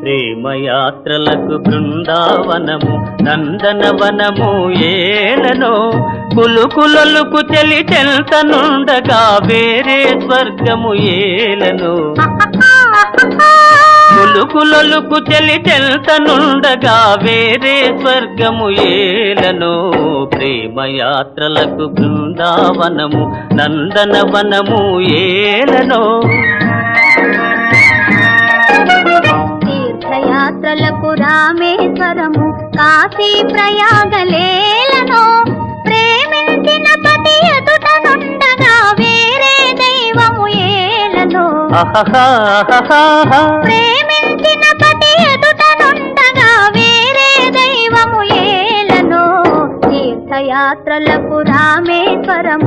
ప్రేమయాత్రలకు బృందావనము నందనవనము ఏలనో కులుకులొలుకు చెలి చెల్తనుండగా వేరే స్వర్గము ఏలనో కులుకులొలుకు చెలి చెల్తనుండగా వేరే స్వర్గము ఏలనో ప్రేమయాత్రలకు బృందావనము నందనవనము ఏలనో తీర్థయాత్రలకు రామేశ్వరము కాశీ ప్రయాగలేలనో ప్రేమించిన పతి ఎదుటనుండగా వేరే దైవము ఏలనో ప్రేమించిన పతి ఎదుటనుండగా వేరే దైవము ఏలనో తీర్థయాత్రలకు రామేశ్వరము